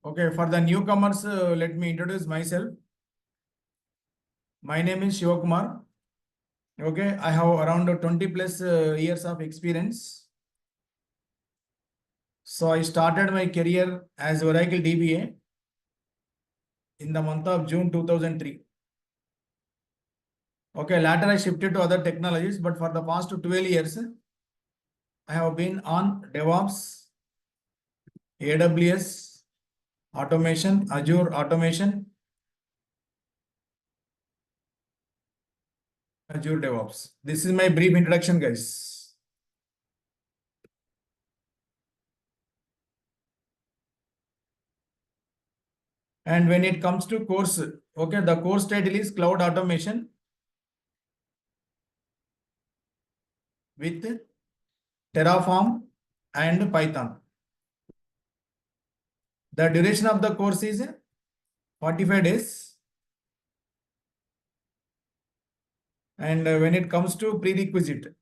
Okay, for the newcomers, let me introduce myself. My name is Shiva Kumar. Okay, I have around 20 plus years of experience. So I started my career as Oracle DBA in the month of June 2003. Okay, later I shifted to other technologies, but for the past 12 years, I have been on DevOps, AWS, automation, Azure automation, Azure DevOps. This is my brief introduction, guys. And when it comes to course, okay, the course title is Cloud Automation with Terraform and Python. The duration of the course is 45 days. And when it comes to prerequisite,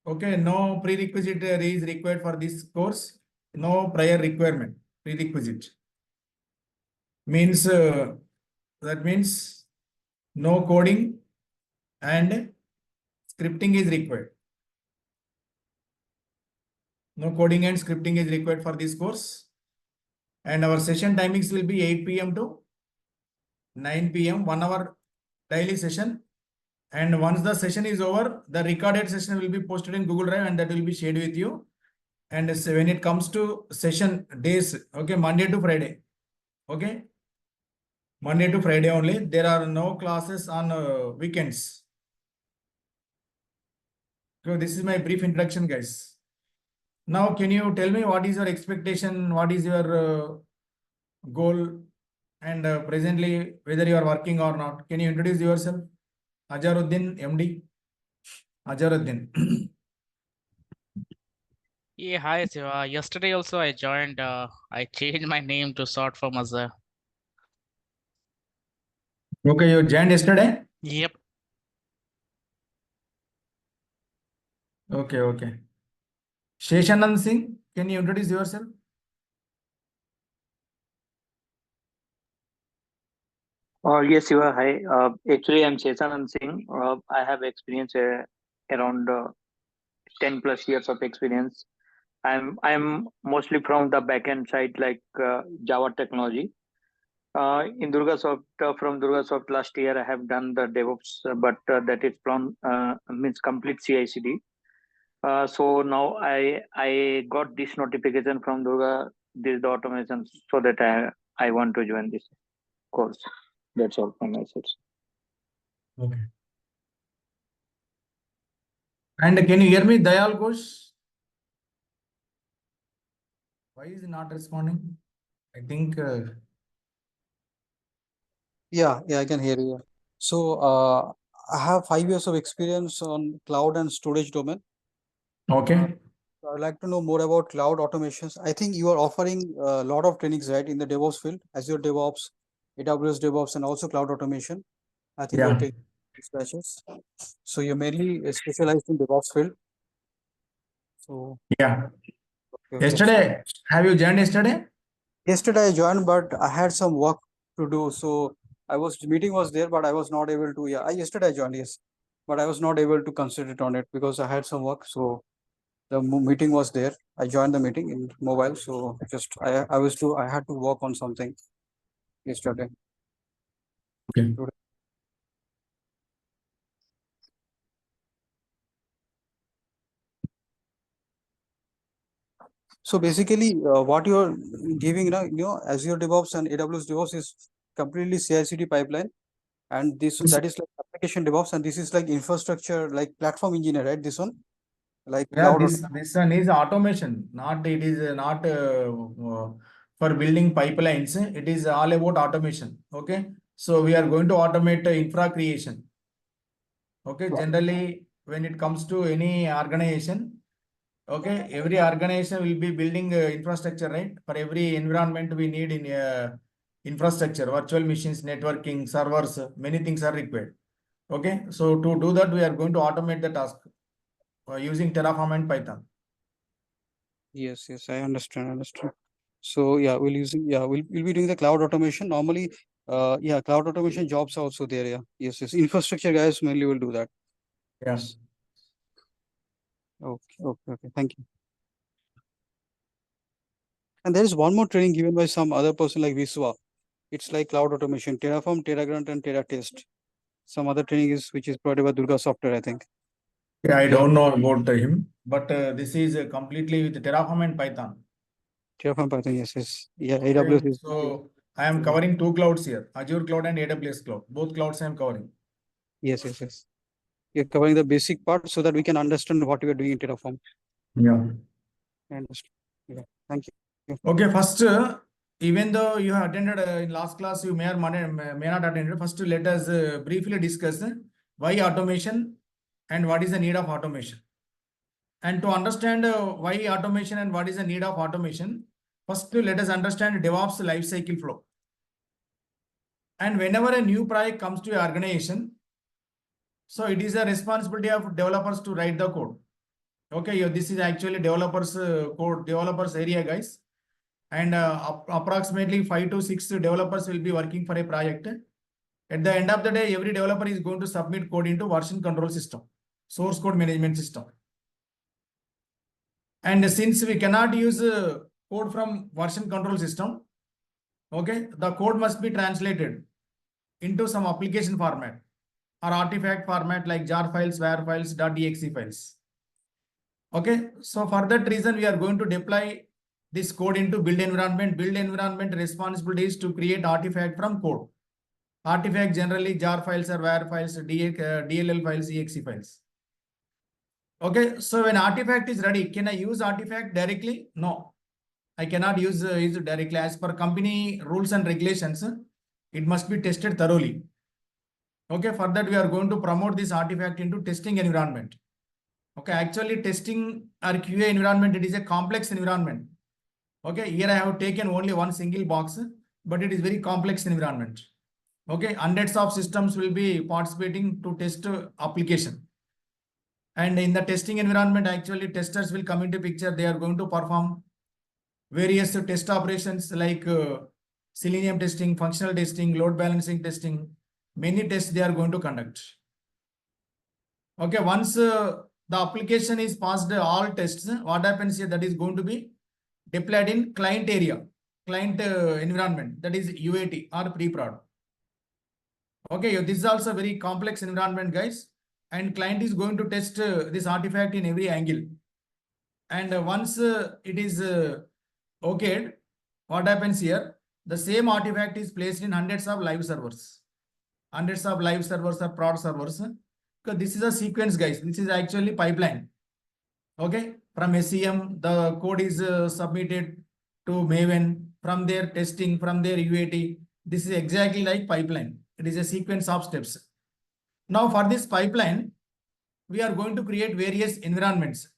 okay, no prerequisite is required for this course. No prior requirement, prerequisite. Means, that means no coding and scripting is required. No coding and scripting is required for this course. And our session timings will be 8 p.m. to 9 p.m. 1 hour daily session. And once the session is over, the recorded session will be posted in Google Drive and that will be shared with you. And so when it comes to session days, okay, Monday to Friday, okay, Monday to Friday only. There are no classes on weekends. So this is my brief introduction, guys. Now, can you tell me what is your expectation? What is your goal? And presently, whether you are working or not? Can you introduce yourself? Ajaruddin, MD. Ajaruddin. Yeah, hi, Siva. Yesterday also I joined. I changed my name to short form as a. Okay, you joined yesterday? Yep. Okay, okay. Sheshanand Singh, can you introduce yourself? Yes, Shiva. Hi. Actually, I'm Chetan Singh. I have experience around 10 plus years of experience. I'm mostly from the backend side, like Java technology. In DurgaSoft, from DurgaSoft last year, I have done the DevOps, but that is from means complete CI/CD. So now I got this notification from Durga, this the automation, so that I want to join this course. That's all from my side. Okay. And can you hear me, Dayal Ghosh? Why is he not responding? I think. Yeah, I can hear you. So, I have 5 years of experience on cloud and storage domain. Okay. So I'd like to know more about cloud automations. I think you are offering a lot of trainings, right, in the DevOps field, Azure DevOps, AWS DevOps, and also cloud automation. I think you're Yeah. taking these batches. So you're mainly specialized in DevOps field. So Yeah. okay. Yesterday, have you joined yesterday? Yesterday I joined, but I had some work to do. So meeting was there, but I was not able to. Yeah, yesterday I joined, yes, but I was not able to concentrate on it because I had some work. So the meeting was there. I joined the meeting in mobile. So just I had to work on something yesterday. Okay. So basically, what you are giving, Azure DevOps and AWS DevOps is completely CI/CD pipeline, and that is like application DevOps, and this is like infrastructure, like platform engineer, right? This one, like Yeah, cloud. this one is automation. Not it is not for building pipelines. It is all about automation. Okay. So we are going to automate infra creation. Okay. Generally, when it comes to any organization, okay, every organization will be building infrastructure, right? For every environment, we need in infrastructure, virtual machines, networking, servers, many things are required. Okay, so to do that, we are going to automate the task using Terraform and Python. Yes, I understand. So yeah, we'll be doing the cloud automation. Normally, yeah, cloud automation jobs are also there. Yeah. Yes. Infrastructure guys mainly will do that. Yeah. Yes. Okay. Thank you. And there is one more training given by some other person like Viswa. It's like cloud automation, Terraform, TerraGrunt, and TerraTest. Some other training is which is provided by Durga Software, I think. Yeah, I Yeah. don't know about him, but this is completely with Terraform and Python. Terraform, Python, yes. Yeah, Okay, AWS is. so I am covering two clouds here, Azure cloud and AWS cloud. Both clouds I am covering. Yes. You're covering the basic part so that we can understand what we are doing in Terraform. Yeah. I understand. Yeah. Thank you. Okay, first, even though you have attended in last class, you may or may not attended. First, let us briefly discuss why automation and what is the need of automation. And to understand why automation and what is the need of automation, first let us understand DevOps lifecycle flow. And whenever a new project comes to your organization, so it is a responsibility of developers to write the code. Okay, this is actually developers code, developers area, guys. And approximately 5 to 6 developers will be working for a project. At the end of the day, every developer is going to submit code into version control system, source code management system. And since we cannot use code from version control system, okay, the code must be translated into some application format or artifact format like jar files, var files, .exe files. Okay, so for that reason, we are going to deploy this code into build environment. Build environment responsibility is to create artifact from code. Artifact generally jar files or var files, DLL files, exe files. Okay, so when artifact is ready, can I use artifact directly? No, I cannot use it directly. As per company rules and regulations, it must be tested thoroughly. Okay, for that we are going to promote this artifact into testing environment. Okay, actually testing or QA environment, it is a complex environment. Okay, here I have taken only one single box, but it is very complex environment. Okay, hundreds of systems will be participating to test application. And in the testing environment, actually testers will come into picture. They are going to perform various test operations like Selenium testing, functional testing, load balancing testing. Many tests they are going to conduct. Okay, once the application is passed all tests, what happens here? That is going to be deployed in client area, client environment, that is UAT or pre-prod. Okay, this is also a very complex environment, guys. And client is going to test this artifact in every angle. And once it is okayed, what happens here? The same artifact is placed in hundreds of live servers. Hundreds of live servers or prod servers. Because this is a sequence, guys. This is actually pipeline. Okay, from SEM, the code is submitted to Maven. From their testing, from their UAT. This is exactly like pipeline. It is a sequence of steps. Now for this pipeline, we are going to create various environments.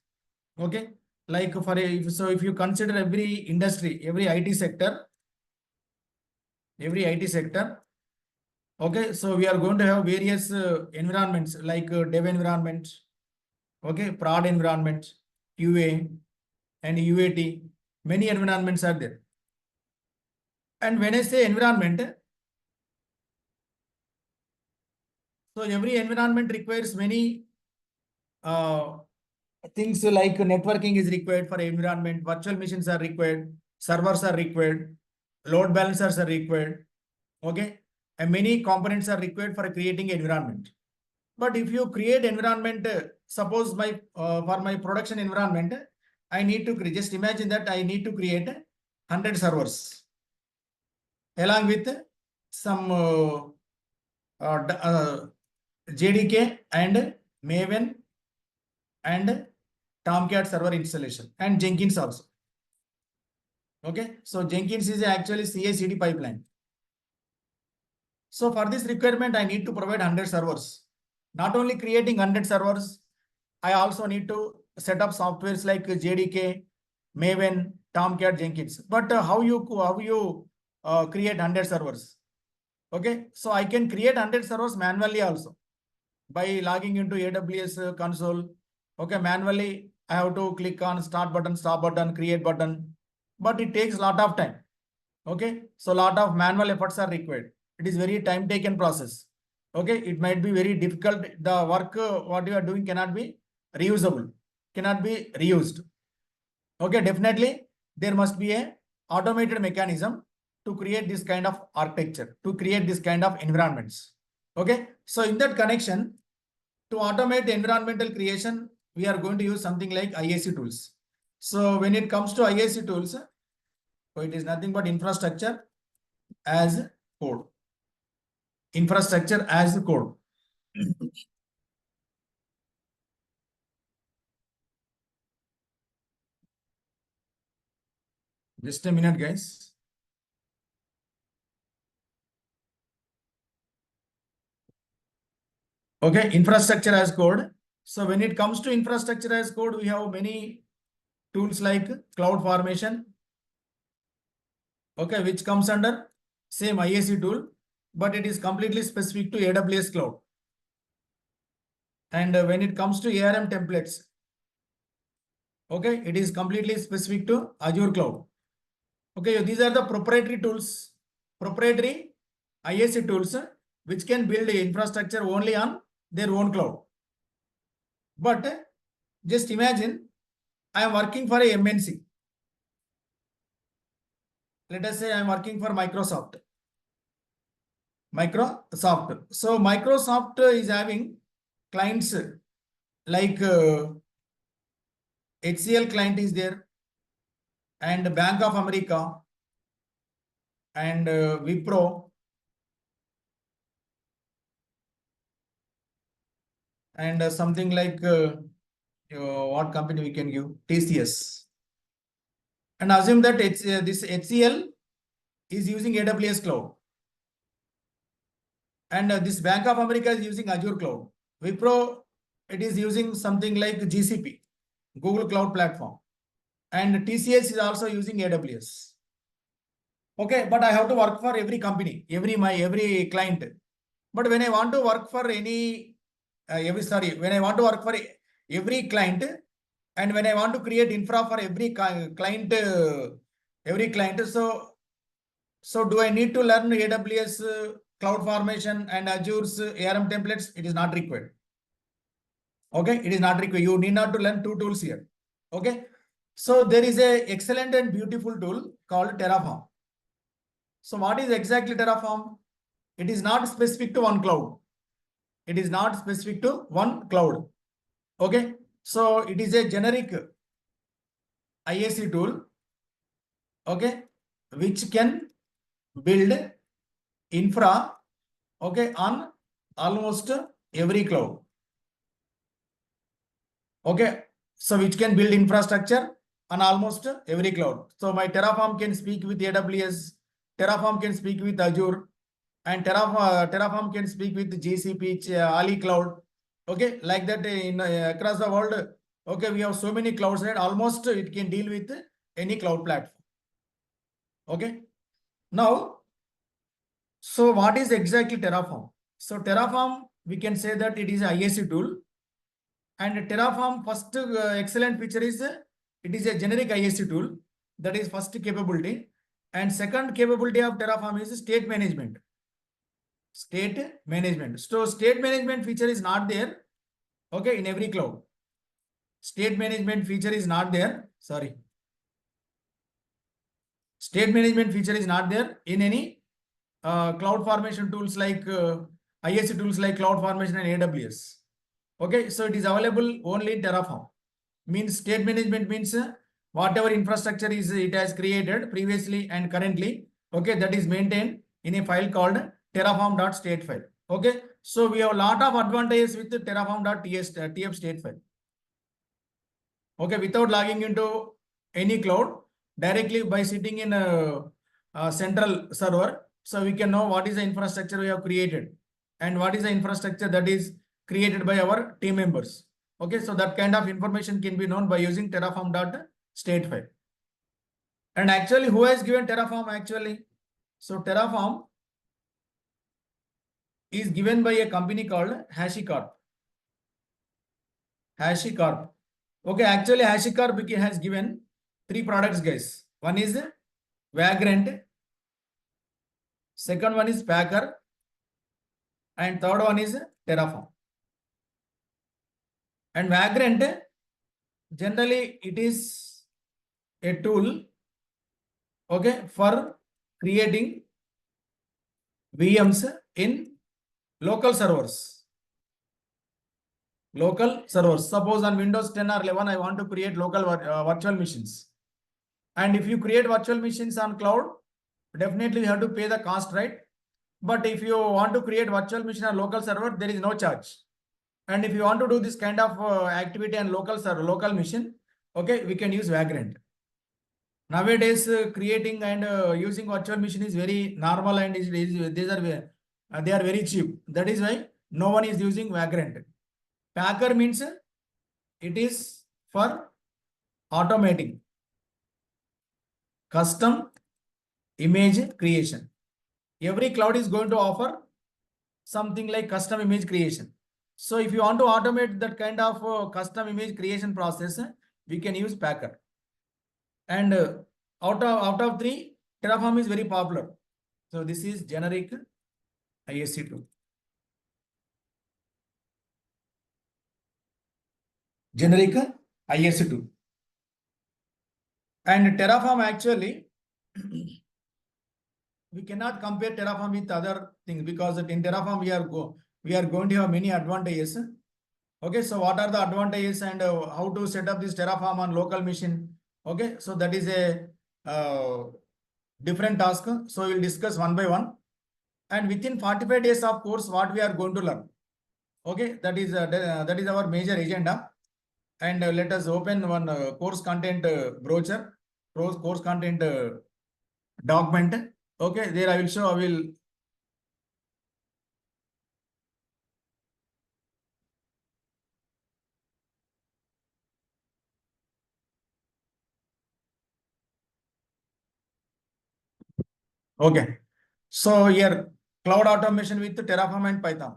Okay, like if you consider every industry, every IT sector, okay, so we are going to have various environments like dev environment, okay, prod environment, QA and UAT. Many environments are there. And when I say environment, so every environment requires many things like networking is required for environment, virtual machines are required, servers are required, load balancers are required, okay, and many components are required for creating environment. But if you create environment, suppose for my production environment, I need to just imagine that I need to create 100 servers along with some JDK and Maven and Tomcat server installation and Jenkins also. Okay, so Jenkins is actually CI/CD pipeline. So for this requirement, I need to provide 100 servers. Not only creating 100 servers, I also need to set up softwares like JDK, Maven, Tomcat, Jenkins. But how you create 100 servers? Okay, so I can create 100 servers manually also by logging into AWS console. Okay, manually I have to click on start button, stop button, create button. but it takes a lot of time. Okay, so a lot of manual efforts are required. It is very time taken process. Okay, it might be very difficult. The work what you are doing cannot be reusable, cannot be reused. Okay, definitely there must be a automated mechanism to create this kind of architecture, to create this kind of environments. Okay, so in that connection, to automate environmental creation, we are going to use something like IST tools. So when it comes to IST tools, so it is nothing but infrastructure as code. Infrastructure as code. Just a minute, guys. Okay, infrastructure as code. So when it comes to infrastructure as code, we have many tools like cloud formation. Okay, which comes under same IST tool, but it is completely specific to AWS cloud. And when it comes to ARM templates, okay, it is completely specific to Azure cloud. Okay, these are the proprietary tools, proprietary IST tools, which can build infrastructure only on their own cloud. But just imagine, I am working for a MNC. Let us say I am working for Microsoft. So Microsoft is having clients like HCL client is there, and Bank of America, and Wipro, and something like what company we can give? TCS. And assume that this HCL is using AWS cloud, and this Bank of America is using Azure cloud. Wipro, it is using something like GCP, Google Cloud Platform, and TCS is also using AWS. Okay, but I have to work for every company, every client. But when I want to work for when I want to work for every client, and when I want to create infra for every client, so do I need to learn AWS cloud formation and Azure's ARM templates? It is not required. Okay, it is not required. You need not to learn two tools here. Okay, so there is a excellent and beautiful tool called Terraform. So what is exactly Terraform? It is not specific to one cloud. It is not specific to one cloud. Okay, so it is a generic IST tool, okay, which can build infra, okay, on almost every cloud. Okay, so which can build infrastructure on almost every cloud. So my Terraform can speak with AWS, Terraform can speak with Azure, and Terraform can speak with GCP, Ali Cloud. Okay, like that in across the world. Okay, we have so many clouds that almost it can deal with any cloud platform. Okay, now, so what is exactly Terraform? So Terraform, we can say that it is an IST tool, and Terraform first excellent feature is it is a generic IST tool. That is first capability, and second capability of Terraform is state management. State management. So state management feature is not there. Okay, in every cloud. State management feature is not there. Sorry. State management feature is not there in any cloud formation tools like IST tools like cloud formation and AWS. Okay, so it is available only in Terraform. Means state management means whatever infrastructure is it has created previously and currently. Okay, that is maintained in a file called terraform.state file. Okay, so we have a lot of advantages with the terraform.tf state file. Okay, without logging into any cloud, directly by sitting in a central server, so we can know what is the infrastructure we have created and what is the infrastructure that is created by our team members. Okay, so that kind of information can be known by using terraform.state file. And actually, who has given Terraform actually? So Terraform is given by a company called HashiCorp. HashiCorp. Okay, actually HashiCorp has given 3 products, guys. One is Vagrant. Second one is Packer. And third one is Terraform. And Vagrant, generally it is a tool, okay, for creating VMs in local servers. Local servers. Suppose on Windows 10 or 11, I want to create local virtual machines. And if you create virtual machines on cloud, definitely you have to pay the cost, right? But if you want to create virtual machine on local server, there is no charge. And if you want to do this kind of activity on local server, local machine, okay, we can use Vagrant. Nowadays, creating and using virtual machine is very normal, and they are very cheap. That is why no one is using Vagrant. Packer means it is for automating custom image creation. Every cloud is going to offer something like custom image creation. So if you want to automate that kind of custom image creation process, we can use Packer. And out of three, Terraform is very popular. So this is generic IST tool. Generic IST tool. And Terraform actually, we cannot compare Terraform with other things, because in Terraform we are going to have many advantages. Okay, so what are the advantages and how to set up this Terraform on local machine? Okay, so that is a different task. So we'll discuss one by one. And within 45 days of course, what we are going to learn. Okay, that is our major agenda. And let us open one course content brochure, course content document. Okay, there I will show. Okay, so here cloud automation with Terraform and Python.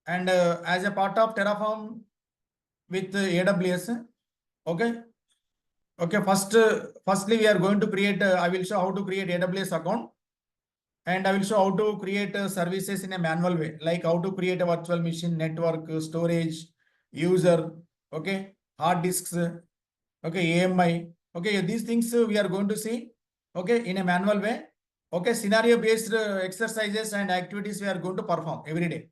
And as a part of Terraform with AWS, okay. Okay, firstly we are going to create, I will show how to create AWS account. And I will show how to create services in a manual way, like how to create a virtual machine, network, storage, user, okay, hard disks, okay, AMI. Okay, these things we are going to see, okay, in a manual way. Okay, scenario based exercises and activities we are going to perform every day.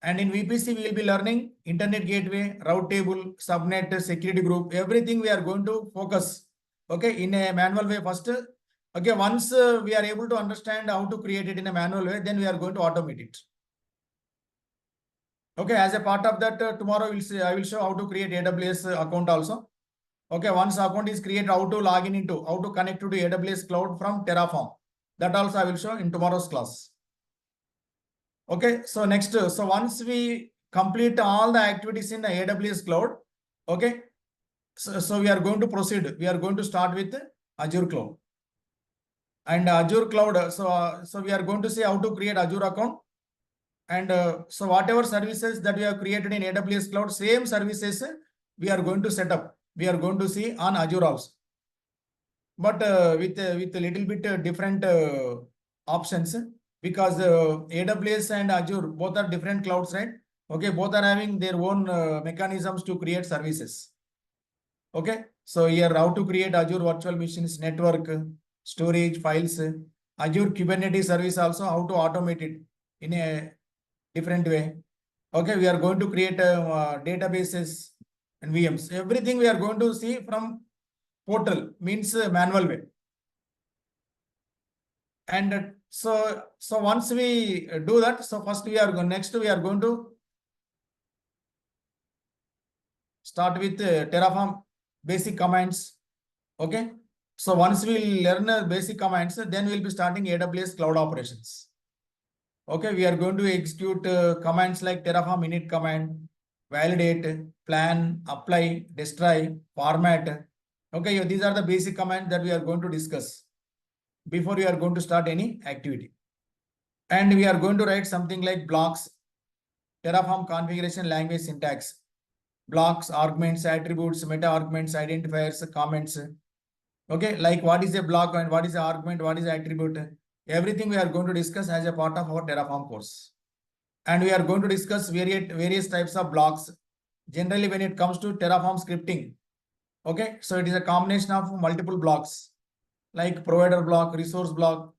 And in VPC, we will be learning internet gateway, route table, subnet, security group, everything we are going to focus, okay, in a manual way first. Okay, once we are able to understand how to create it in a manual way, then we are going to automate it. Okay, as a part of that, tomorrow I will show how to create AWS account also. Okay, once account is created, how to log in into, how to connect to AWS cloud from Terraform. That also I will show in tomorrow's class. Okay, so next, so once we complete all the activities in the AWS cloud, okay, so we are going to proceed. We are going to start with Azure cloud. And Azure cloud, so we are going to see how to create Azure account. And so whatever services that we have created in AWS cloud, same services we are going to set up. We are going to see on Azure also. But with a little bit different options, because AWS and Azure both are different clouds, right? Okay, both are having their own mechanisms to create services. Okay, so here how to create Azure virtual machines, network, storage, files, Azure Kubernetes service also, how to automate it in a different way. Okay, we are going to create databases and VMs. Everything we are going to see from portal, means manual way. And so once we do that, so first we are going to start with Terraform basic commands. Okay, so once we learn basic commands, then we'll be starting AWS cloud operations. Okay, we are going to execute commands like Terraform init command, validate, plan, apply, destroy, format. Okay, these are the basic commands that we are going to discuss before we are going to start any activity. And we are going to write something like blocks, Terraform configuration language syntax. blocks, arguments, attributes, meta arguments, identifiers, comments. Okay, like what is a block and what is the argument, what is the attribute? Everything we are going to discuss as a part of our Terraform course. And we are going to discuss various types of blocks. Generally, when it comes to Terraform scripting, okay, so it is a combination of multiple blocks like provider block, resource block,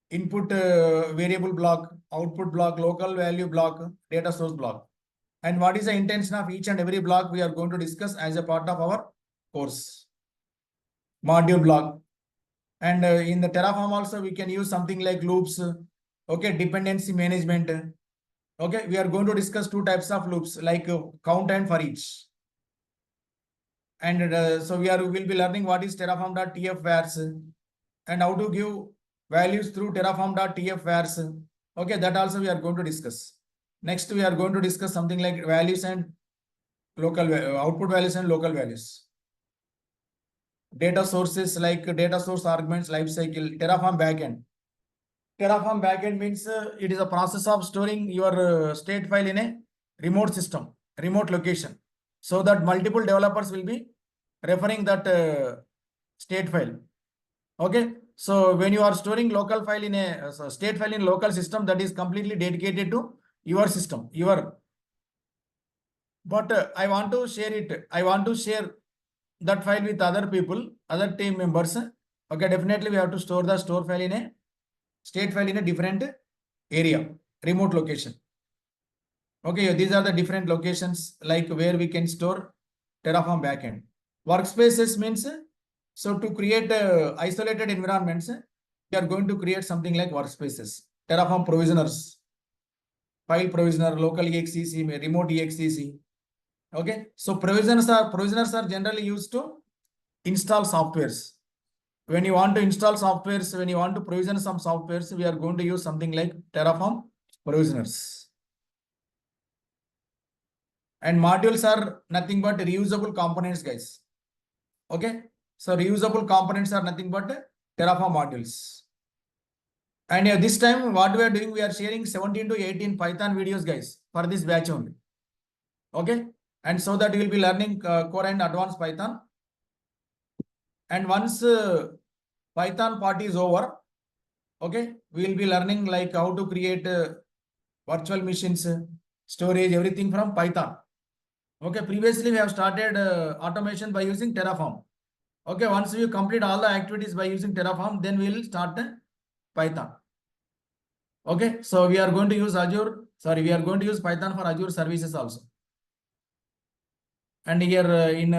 input variable block, output block, local value block, data source block. And what is the intention of each and every block we are going to discuss as a part of our course. Module block. And in the Terraform also, we can use something like loops, okay, dependency management. Okay, we are going to discuss two types of loops like count and for each. And so will be learning what is Terraform.tf vars and how to give values through Terraform.tf vars. Okay, that also we are going to discuss. Next, we are going to discuss something like values and local output values and local values. Data sources like data source arguments, lifecycle, Terraform backend. Terraform backend means it is a process of storing your state file in a remote system, remote location, so that multiple developers will be referring that state file. Okay, so when you are storing local file in a state file in local system, that is completely dedicated to your system, but I want to share it. I want to share that file with other people, other team members. Okay, definitely we have to store the store file in a state file in a different area, remote location. Okay, these are the different locations like where we can store Terraform backend. Workspaces means, so to create isolated environments, we are going to create something like workspaces. Terraform provisioners, file provisioner, local exec, remote exec. Okay, so provisioners are generally used to install softwares. When you want to install softwares, when you want to provision some softwares, we are going to use something like Terraform provisioners. And modules are nothing but reusable components, guys. Okay, so reusable components are nothing but Terraform modules. And this time, what we are doing, we are sharing 17 to 18 Python videos, guys, for this batch only. Okay, and so that you will be learning core and advanced Python. And once Python part is over, okay, we will be learning like how to create virtual machines, storage, everything from Python. Okay, previously we have started automation by using Terraform. Okay, once you complete all the activities by using Terraform, then we will start Python. Okay, so we are going to use we are going to use Python for Azure services also. And here in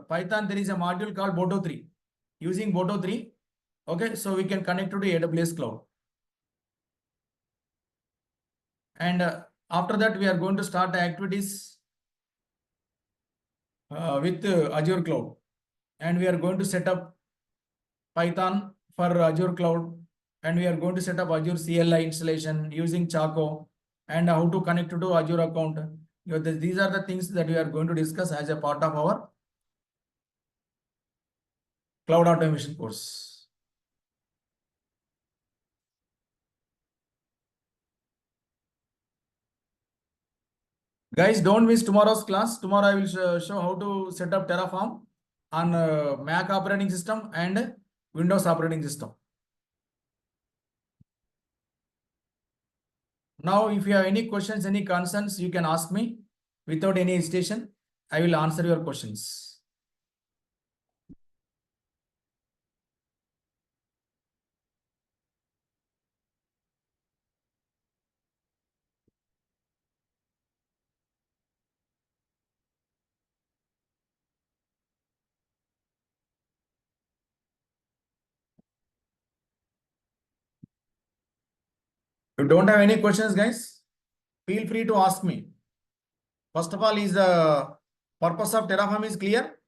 Python, there is a module called Boto3. Using Boto3, okay, so we can connect to the AWS cloud. And after that, we are going to start the activities with Azure cloud. And we are going to set up Python for Azure cloud. And we are going to set up Azure CLI installation using Chaco and how to connect to Azure account. These are the things that we are going to discuss as a part of our cloud automation course. Guys, don't miss tomorrow's class. Tomorrow I will show how to set up Terraform on Mac operating system and Windows operating system. Now, if you have any questions, any concerns, you can ask me without any hesitation. I will answer your questions. If you don't have any questions, guys, feel free to ask me. First of all, is the purpose of Terraform is clear?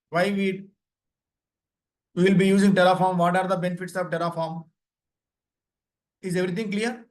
Why we will be using Terraform? What are the benefits of Terraform? Is everything clear?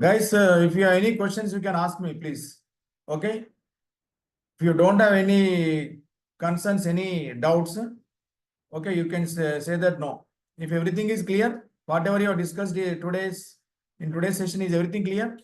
Guys, if you have any questions, you can ask me, please. Okay? If you don't have any concerns, any doubts, okay, you can say that no. If everything is clear, whatever you have discussed in today's session, is everything clear?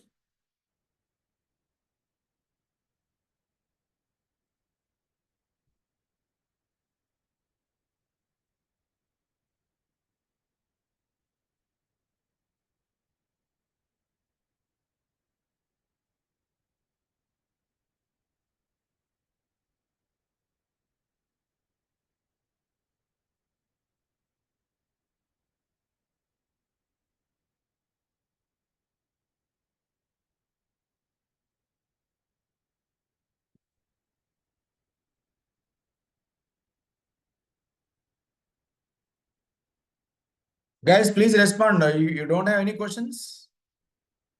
Guys, please respond. You don't have any questions?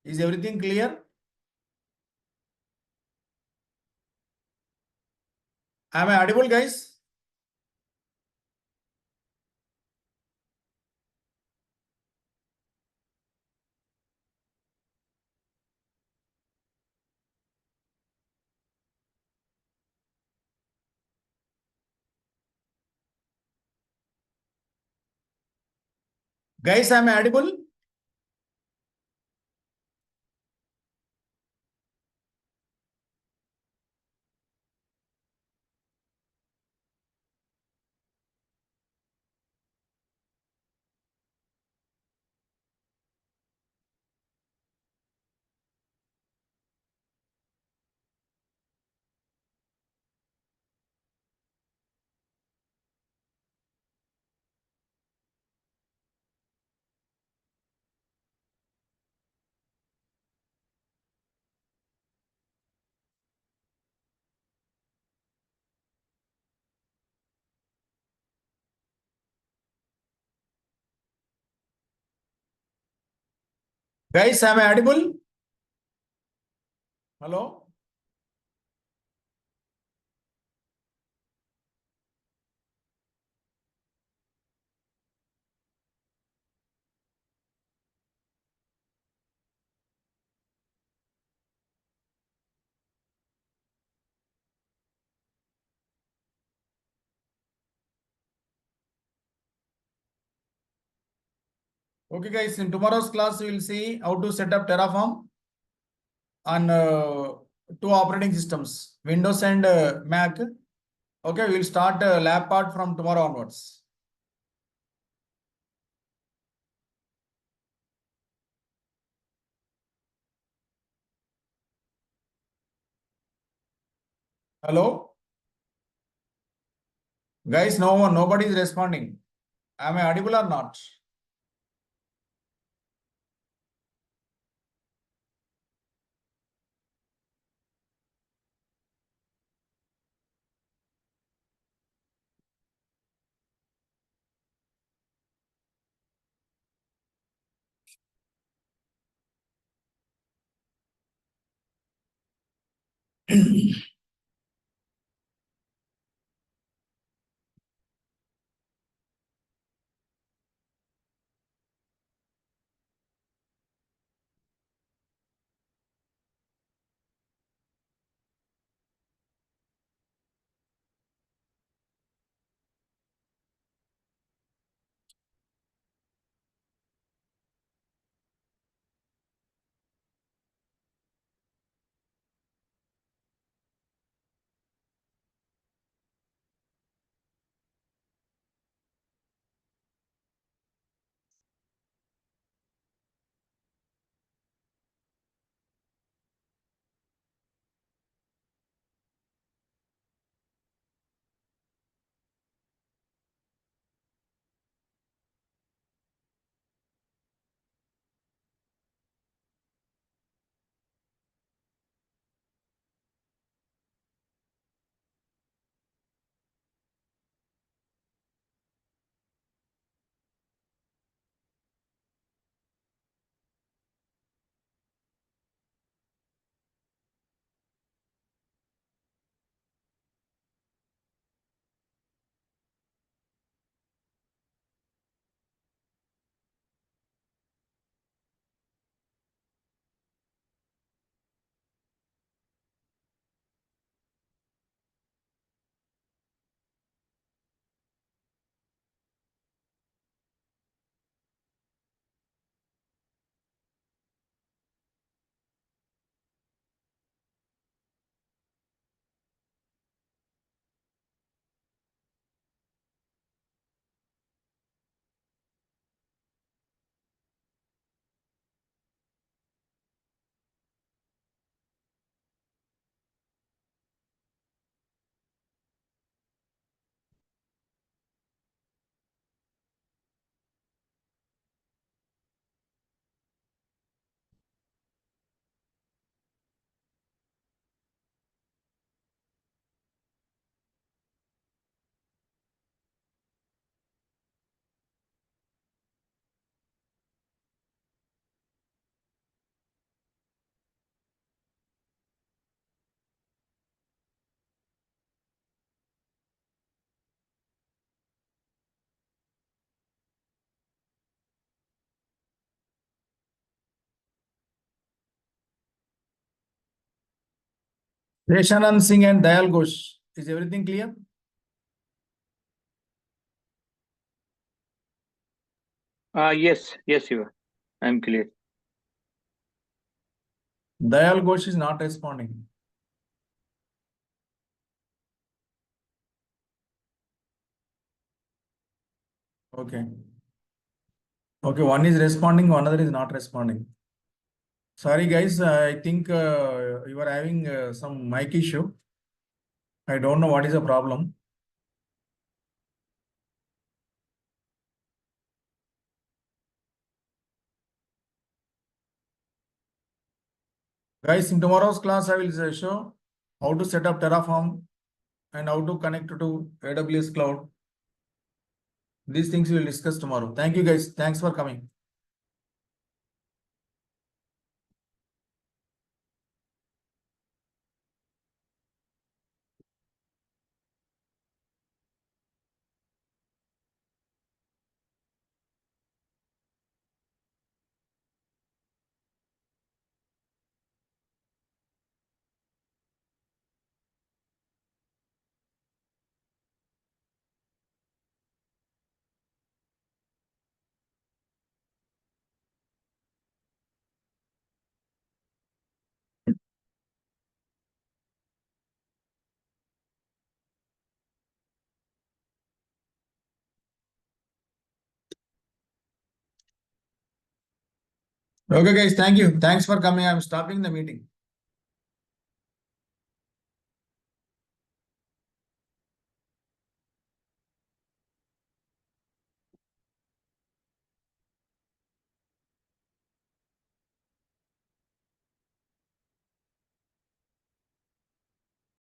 Is everything clear? Am I audible, guys? Guys, am I audible? Guys, am I audible? Hello? Okay, guys, in tomorrow's class, we will see how to set up Terraform on two operating systems, Windows and Mac. Okay, we will start lab part from tomorrow onwards. Hello? Guys, nobody is responding. Am I audible or not? Deshanand Singh and Dayal Ghosh. Is everything clear? Yes, Shiva. I'm clear. Dayal Ghosh is not responding. Okay. Okay, one is responding, one other is not responding. Sorry guys, I think you are having some mic issue. I don't know what is the problem. Guys, in tomorrow's class, I will show how to set up Terraform and how to connect to AWS cloud. These things we will discuss tomorrow. Thank you guys. Thanks for coming. Okay guys, thank you. Thanks for coming. I'm stopping the meeting.